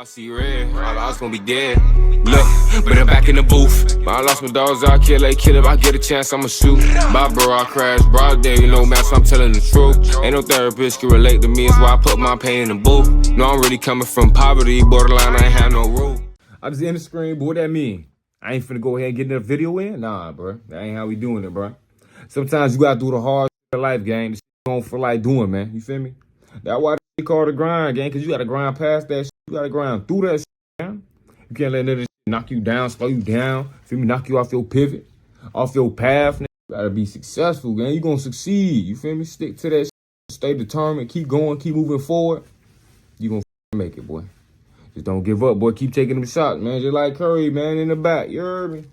see red, I was gonna be dead. Look, but I'm back in the booth. I lost my dogs, I kill, if I get a chance, I'ma shoot. My bro, I crash, broad day, you know, man, so I'm telling the truth. Ain't no therapist can relate to me, it's why I put my pain in the booth. No, I'm really coming from poverty, borderline, I ain't have no roof. I just in the screen, but what that mean? I ain't finna go ahead and get the video in? Nah, bro, that ain't how we doing it, bro. Sometimes you gotta do the hard shit of life, gang. The shit you don't feel like doing, man, you feel me? That's why they call the grind, gang, cause you gotta grind past that shit. You gotta grind through that shit, man. You can't let none of this shit knock you down, slow you down, feel me, knock you off your pivot, off your path. You gotta be successful, gang. You gonna succeed, you feel me? Stick to that shit, stay determined, keep going, keep moving forward. You gonna make it, boy. Just don't give up, boy. Keep taking them shots, man. Just like Curry, man, in the back, you heard me?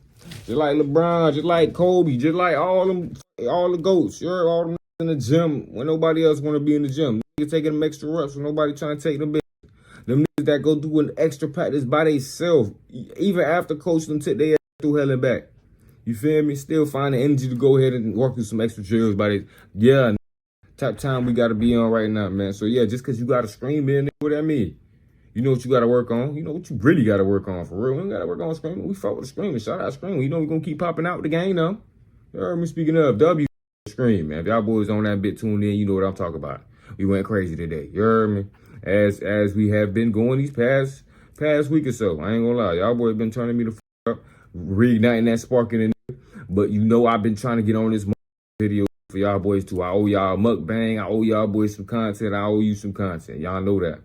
Just like LeBron, just like Kobe, just like all the GOATs, you heard? All them in the gym when nobody else wanna be in the gym. Niggas taking them extra reps when nobody trying to take them big. Them niggas that go through an extra practice by themselves, even after coach them took their ass through hell and back. You feel me? Still find the energy to go ahead and work through some extra drills by this. Yeah, type time we gotta be on right now, man. So yeah, just cause you gotta scream in, what that mean? You know what you gotta work on. You know what you really gotta work on for real. We don't gotta work on screaming. We fought with the screaming. Shout out screaming. You know we're gonna keep popping out with the game though. You heard me? Speaking of W, scream, man. If y'all boys on that bit tuned in, you know what I'm talking about. We went crazy today. You heard me? As we have been going these past week or so. I ain't gonna lie. Y'all boys been turning me the up, reigniting that spark in the. But you know I've been trying to get on this video for y'all boys too. I owe y'all a mukbang. I owe y'all boys some content. I owe you some content. Y'all know that.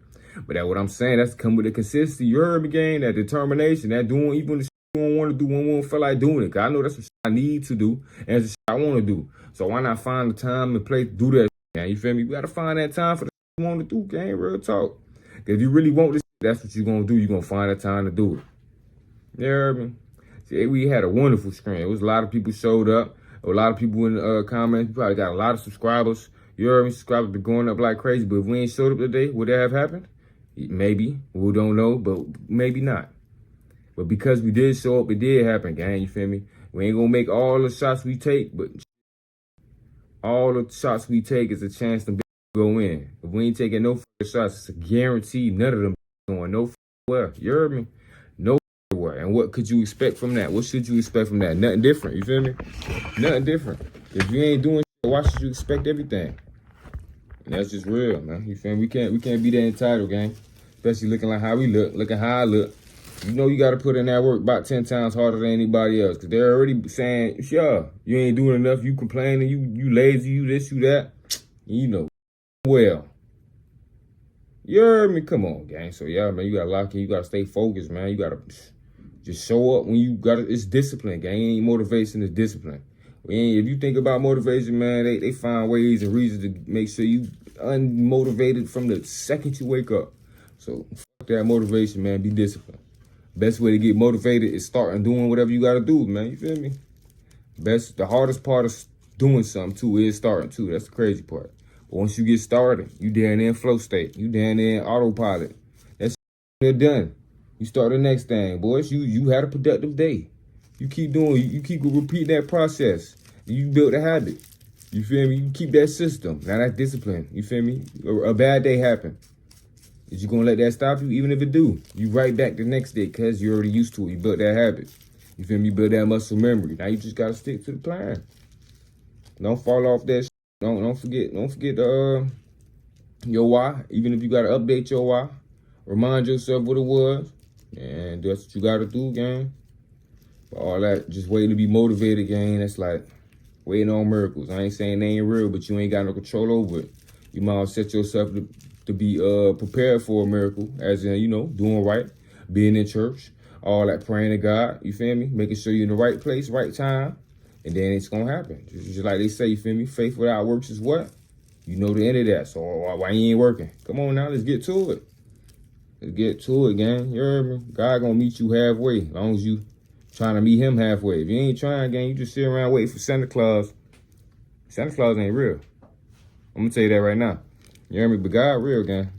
But that's what I'm saying. That's come with the consistency. You heard me, gang? That determination. That doing even the shit you don't want to do when we don't feel like doing it. Cause I know that's what I need to do. And it's the shit I want to do. So why not find the time and place to do that shit, gang? You feel me? You got to find that time for the shit you want to do, gang. Real talk. Cause if you really want this shit, that's what you're going to do. You're going to find the time to do it. You heard me? See, we had a wonderful screen. It was a lot of people showed up. A lot of people in the comments. We probably got a lot of subscribers. You heard me? Subscribers been going up like crazy. But if we ain't showed up today, would that have happened? Maybe. We don't know, but maybe not. But because we did show up, it did happen, gang. You feel me? We ain't gonna make all the shots we take, but all the shots we take is a chance to go in. If we ain't taking no shots, it's a guarantee none of them going no where. You heard me? No where. And what could you expect from that? What should you expect from that? Nothing different. You feel me? Nothing different. If you ain't doing shit, why should you expect everything? And that's just real, man. You feel me? We can't be that entitled, gang. Especially looking like how we look, looking how I look. You know you got to put in that work about 10 times harder than anybody else. Because they're already saying, sure, you ain't doing enough. You complaining, you lazy, you this, you that. You know, well. You heard me? Come on, gang. So, yeah, man, you got to lock in. You got to stay focused, man. You got to just show up when you got it. It's discipline, gang. Ain't motivation, it's discipline. If you think about motivation, man, they find ways and reasons to make sure you unmotivated from the second you wake up. So, fuck that motivation, man. Be disciplined. Best way to get motivated is starting doing whatever you got to do, man. You feel me? The hardest part of doing something, too, is starting, too. That's the crazy part. But once you get started, you down there in flow state. You down there in autopilot. That's they're done. You start the next thing, boys. You had a productive day. You keep doing, you keep repeating that process. You build a habit. You feel me? You keep that system. Now that's discipline. You feel me? A bad day happened. Is you gonna let that stop you? Even if it do, you right back the next day because you're already used to it. You built that habit. You feel me? You build that muscle memory. Now you just gotta stick to the plan. Don't fall off that shit. Don't forget your why. Even if you gotta update your why, remind yourself what it was. And that's what you gotta do, gang. But all that, just waiting to be motivated, gang, that's like waiting on miracles. I ain't saying they ain't real, but you ain't got no control over it. You might have set yourself to be prepared for a miracle, as in, you know, doing right, being in church, all that praying to God, you feel me? Making sure you're in the right place, right time, and then it's going to happen. Just like they say, you feel me? Faith without works is what? You know the end of that, so why you ain't working? Come on now, let's get to it. Let's get to it, gang. You heard me? God going to meet you halfway, as long as you trying to meet him halfway. If you ain't trying, gang, you just sit around waiting for Santa Claus. Santa Claus ain't real. I'm going to tell you that right now. You hear me? But God real, gang.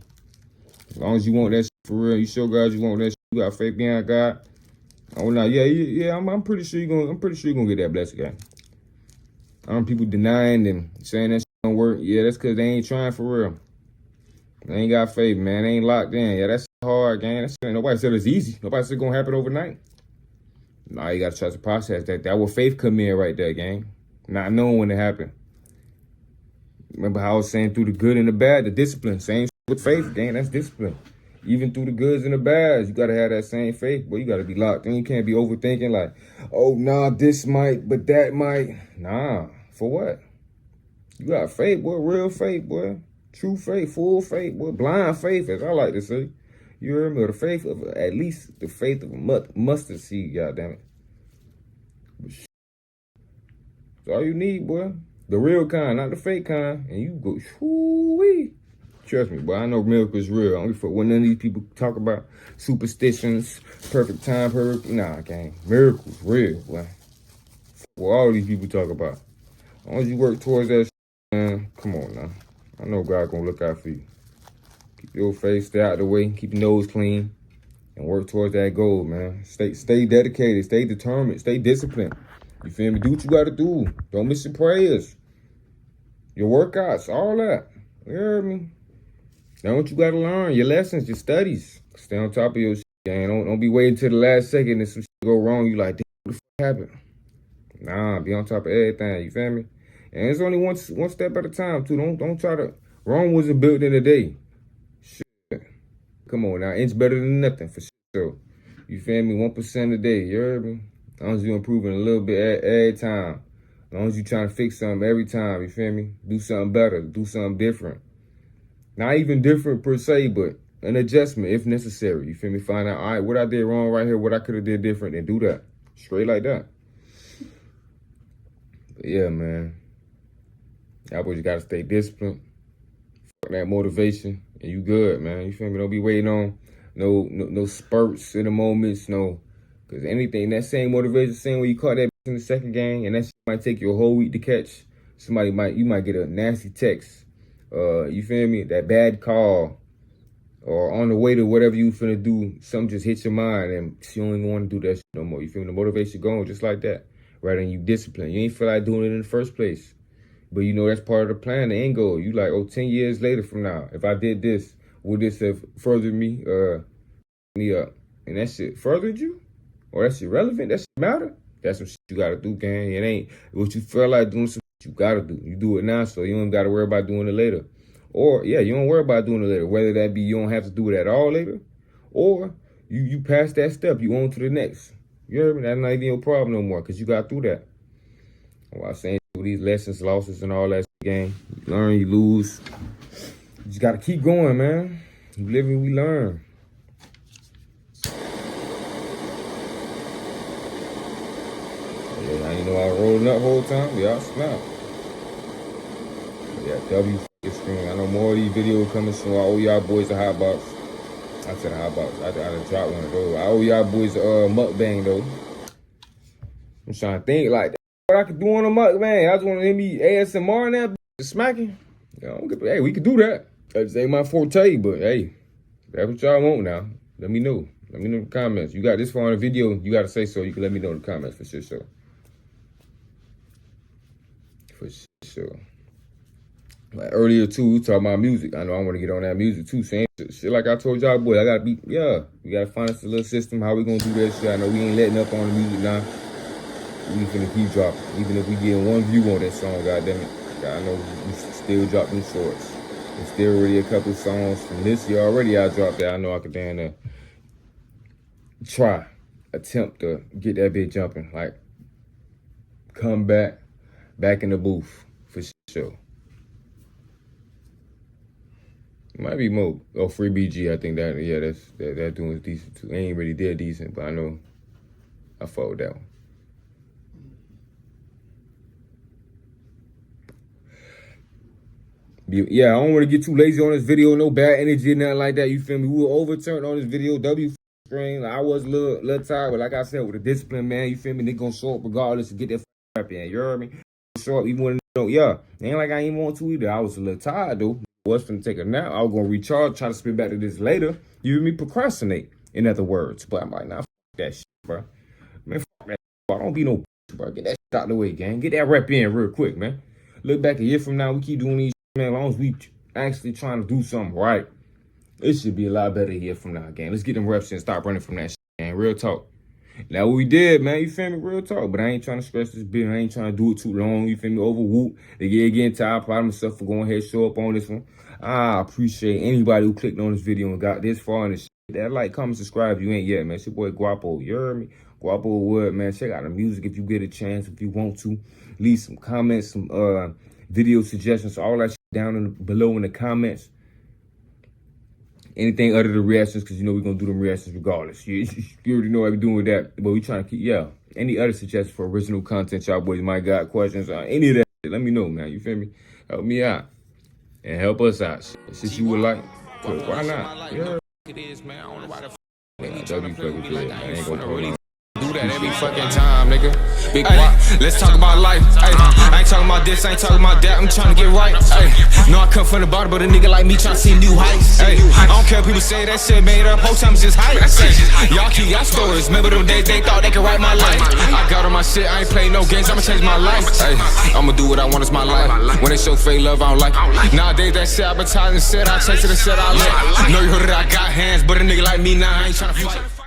As long as you want that shit for real, you show God you want that shit, you got faith behind God. Oh no, yeah, I'm pretty sure you're gonna get that blessing, gang. People denying and saying that shit don't work. Yeah, that's cause they ain't trying for real. They ain't got faith, man. They ain't locked in. Yeah, that's hard. hard, gang. Nobody said it's easy. Nobody said it's gonna happen overnight. Nah, you gotta trust the process. That where faith come in right there, gang. Not knowing when it happened. Remember how I was saying through the good and the bad, the discipline. Same with faith, gang. That's discipline. Even through the goods and the bads, you gotta have that same faith. Boy, you gotta be locked in. You can't be overthinking like, oh, nah, this might, but that might. Nah, for what? You got faith, boy, real faith, boy. True faith, full faith, boy. Blind faith, as I like to say. You heard me? Or the faith of, at least the faith of a mustard seed, goddammit. That's all you need, boy. The real kind, not the fake kind. And you go, shoo-wee. Trust me, boy, I know miracles real. I don't give a fuck what none of these people talk about superstitions, perfect time, perfect. Nah, gang. Miracles real, boy. What all these people talk about. As long as you work towards that shit, man, come on now. I know God gonna look out for you. Keep your face, stay out of the way, keep your nose clean, and work towards that goal, man. Stay dedicated, stay determined, stay disciplined. You feel me? Do what you gotta do. Don't miss your prayers, your workouts, all that. You heard me? Know what you gotta learn, your lessons, your studies. Stay on top of your shit, gang. Don't be waiting till the last second and some shit go wrong. You like, damn, what the fuck happened? Nah, be on top of everything, you feel me? And it's only one step at a time, too. Don't try to. Rome wasn't built in a day. Shit. Come on now, inch better than nothing for sure. You feel me? 1% a day, you heard me? As long as you improving a little bit every time. As long as you trying to fix something every time, you feel me? Do something better, do something different. Not even different per se, but an adjustment if necessary. You feel me? Find out, all right, what I did wrong right here, what I could have did different, and do that. Straight like that. But yeah, man. Y'all boys gotta stay disciplined. Fuck that motivation, and you good, man. You feel me? Don't be waiting on no spurts in the moments, no. Because anything, that same motivation, same way you caught that in the second game, and that shit might take you a whole week to catch. You might get a nasty text. You feel me? That bad call, or on the way to whatever you finna do, something just hits your mind, and you don't even want to do that shit no more. You feel me? The motivation gone just like that. Rather than you discipline. You ain't feel like doing it in the first place. But you know that's part of the plan, the end goal. You like, 10 years later from now, if I did this, would this have furthered me up? And that shit furthered you? Or that shit relevant? That shit matter? That's some shit you gotta do, gang. It ain't what you feel like doing, some shit you gotta do. You do it now, so you don't gotta worry about doing it later. Or, yeah, you don't worry about doing it later. Whether that be you don't have to do it at all later, or you pass that step, you on to the next. You heard me? That's not even your problem no more, because you got through that. Well, I'm saying with these lessons, losses, and all that game, you learn, you lose. You just gotta keep going, man. You live and we learn. Yeah, you know I was rolling up the whole time. Yeah, I snap. Yeah, W screen. I know more of these videos coming soon. I owe y'all boys a hot box. I said a hot box. I done dropped one of those. I owe y'all boys a mukbang though. I'm trying to think like what I could do on a mukbang. I just want to hear me ASMR and that smacking. Hey, we could do that. That's ain't my forte, but hey, that's what y'all want now. Let me know. Let me know in the comments. You got this far on the video, you got to say so. You can let me know in the comments for sure. For sure. Like earlier too, we talking about music. I know I want to get on that music too. Same shit like I told y'all, boy. We gotta find us a little system. How we gonna do that shit? I know we ain't letting up on the music now. We finna keep dropping. Even if we get one view on that song, goddamn it. I know we still drop them shorts. There's still already a couple songs from this year already I dropped that I know I could damn attempt to get that bitch jumping. Like, come back in the booth for sure. Might be more. Oh, Free BG, I think that doing decent too. Ain't really dead decent, but I know I fought with that one. Yeah, I don't want to get too lazy on this video. No bad energy or nothing like that. You feel me? We were overturned on this video. W screen. I was a little tired, but like I said, with the discipline, man, you feel me? They gonna show up regardless to get that rap in. You heard me? Show up even when yeah. Ain't like I ain't want to either. I was a little tired though. I was finna take a nap. I was gonna recharge, try to spin back to this later. You hear me? Procrastinate, in other words. But I'm like, nah, fuck that shit, bro. Man, fuck that shit, bro. Don't be no bro. Get that shit out the way, gang. Get that rap in real quick, man. Look back a year from now, we keep doing these. Man, as long as we actually trying to do something right, It should be a lot better here from now, gang. Let's get them reps and stop running from that shit, gang. Real talk. Now what we did, man, you feel me? Real talk. But I ain't trying to stress this bit. I ain't trying to do it too long. You feel me? Over whoop. They getting tired. Proud of myself for going ahead and show up on this one. I appreciate anybody who clicked on this video and got this far in this shit. That like, comment, subscribe if you ain't yet, man. It's your boy Guappo. You heard me? Guappo Wood, man. Check out the music if you get a chance, if you want to. Leave some comments, some video suggestions, all that shit down below in the comments. Anything other than reactions, because you know we're going to do them reactions regardless. You already know what we're doing with that. But we trying to keep, any other suggestions for original content y'all boys might got, questions, any of that shit, let me know, man. You feel me? Help me out. And help us out. Since you would like, why not? Yeah. It is, man. I don't know why the I ain't gonna really do that every fucking time, nigga. Big Guap, let's talk about life. Ay, I ain't talking about this, I ain't talking about that. I'm trying to get right. Ay, no, I come from the bottom, but a nigga like me trying to see new heights. Ay, I don't care if people say that shit made up. Whole time it's just hype. Y'all keep y'all stories. Remember them days they thought they could write my life. I got on my shit, I ain't playing no games. I'ma change my life. Ay, I'ma do what I want, it's my life. When they show fake love, I don't like. Nowadays that shit advertising shit, I chase it and shit I let. Know you heard it, I got hands, but a nigga like me now, I ain't trying to